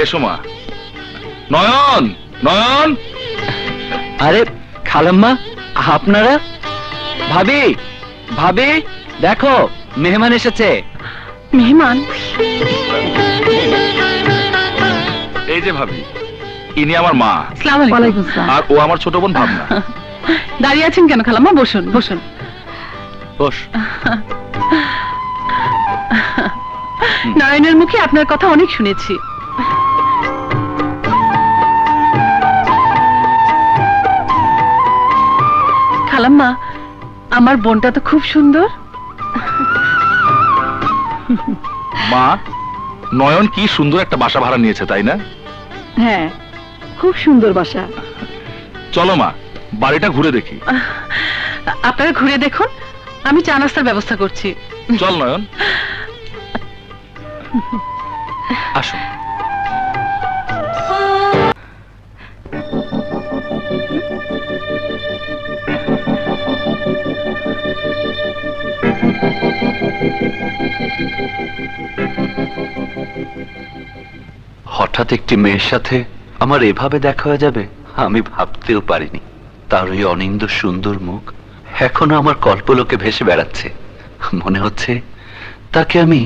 এসো মা। নয়ন, নয়ন। আরে খালাম্মা, আপনারা? ভাবি, ভাবি দেখো মেহমান এসেছে। মেহমান? এই যে ভাবি, ইনি আমার মা। আসসালামু আলাইকুম। ওয়ালাইকুম আসসালাম। আর ও আমার ছোট বোন ভাবনা। দাঁড়িয়ে আছেন কেন খালাম্মা? বসুন বসুন। বস। নয়নের মুখে আপনার কথা অনেক শুনেছি। খালাম্মা, আমার বোনটা তো খুব সুন্দর। মা, নয়ন কি সুন্দর একটা বাসা ভাড়া নিয়েছে, তাই না? হ্যাঁ, খুব সুন্দর বাসা। চলো মা, বাড়িটা ঘুরে দেখি। আপনারা ঘুরে দেখুন, আমি চা নাস্তার ব্যবস্থা করছি। চল নয়ন। আসুন। হঠাৎ একটি মেয়ের সাথে আমার এভাবে দেখা হয়ে যাবে আমি ভাবতেও পারিনি। তার ওই অনিন্দ সুন্দর মুখ এখনো আমার কল্পলোকে ভেসে বেড়াচ্ছে। মনে হচ্ছে তাকে আমি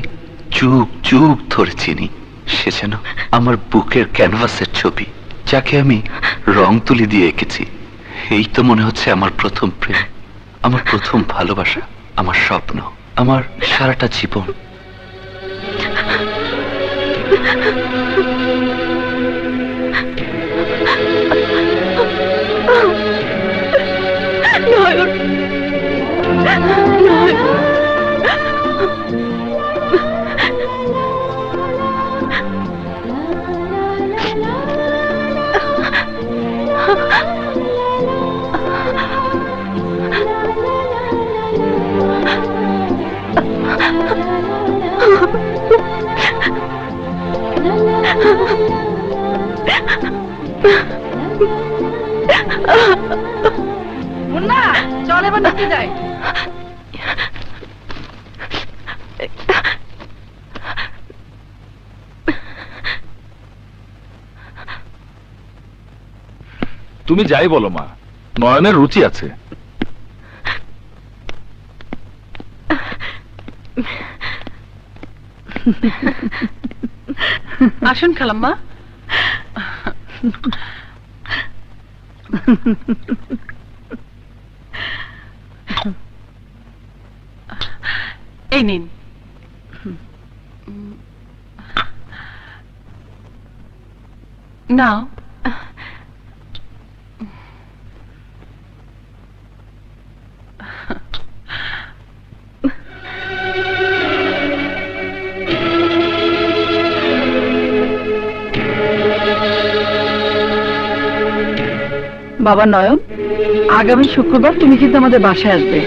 যুগ যুগ ধরে চিনি। সে যেন আমার বুকের ক্যানভাসের ছবি, যাকে আমি রং তুলি দিয়ে এঁকেছি। এই তো মনে হচ্ছে আমার প্রথম প্রেম, আমার প্রথম ভালোবাসা, আমার স্বপ্ন, আমার সারাটা জীবন। মুন্না, চল এবার নিচে যাই। তুমি যাই বলো মা, নয়নের রুচি আছে। আসুন খালাম্মা। এই নিন। নাও। বাবা নয়ন, আগামী শুক্রবার তুমি কিন্তু আমাদের বাসায় আসবে।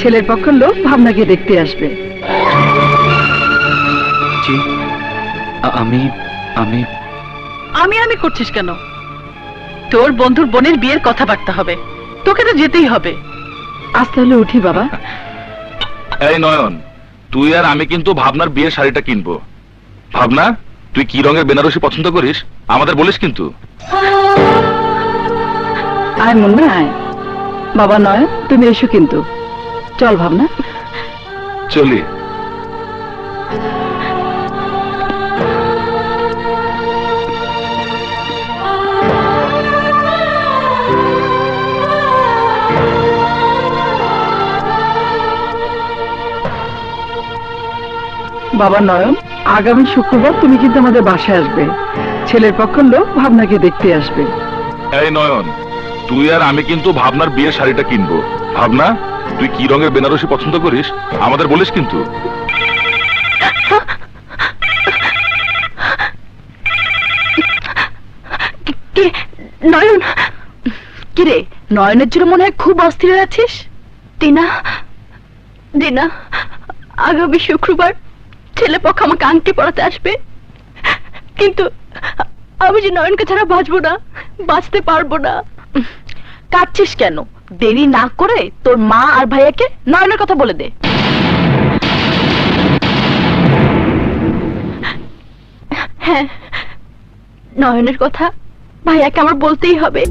ছেলের পক্ষের লোক ভাবনাকে দেখতে আসবে। জি, আমি আমি আমি আমি করছিস কেন? তোর বন্ধুর বোনের বিয়ের কথাবার্তা হবে, তোকে তো যেতেই হবে। আজ তাহলে উঠি বাবা। এই নয়ন, তুই আর আমি কিন্তু ভাবনার বিয়ের শাড়িটা কিনবো। ভাবনা, তুই কি রঙের বেনারসি পছন্দ করিস আমাদের বলিস কিন্তু। আয় মুন্না আয়। বাবা নয়ন, তুমি এসো কিন্তু। চল ভাবনা। চলি। বাবা নয়ন, আগামী শুক্রবার তুমি কিন্তু আমাদের বাসায় আসবে। ছেলের পক্ষের লোক ভাবনাকে দেখতে আসবে। এই নয়ন, তুই আর আমি কিন্তু ভাবনার বিয়ের শাড়িটা কিনবো। ভাবনা, তুই কি রঙের বেনারসি পছন্দ করিস আমাদের বলিস কিন্তু। নয়ন, কিরে নয়নের জন্য মনে হয় খুব অস্থির আছিস। দিনা, দিনা, আগামী শুক্রবার ছেলে পক্ষ আমাকে আংটি পরাতে আসবে, কিন্তু আমি যে নয়নকে ছাড়া বাঁচবো না, বাঁচতে পারবো না। কাঁদছিস কেন? দেরি না করে তোর মা আর ভাইয়াকে নয়নের কথা বলে দে। হ্যাঁ, নয়নের কথা ভাইয়াকে আমার বলতেই হবে।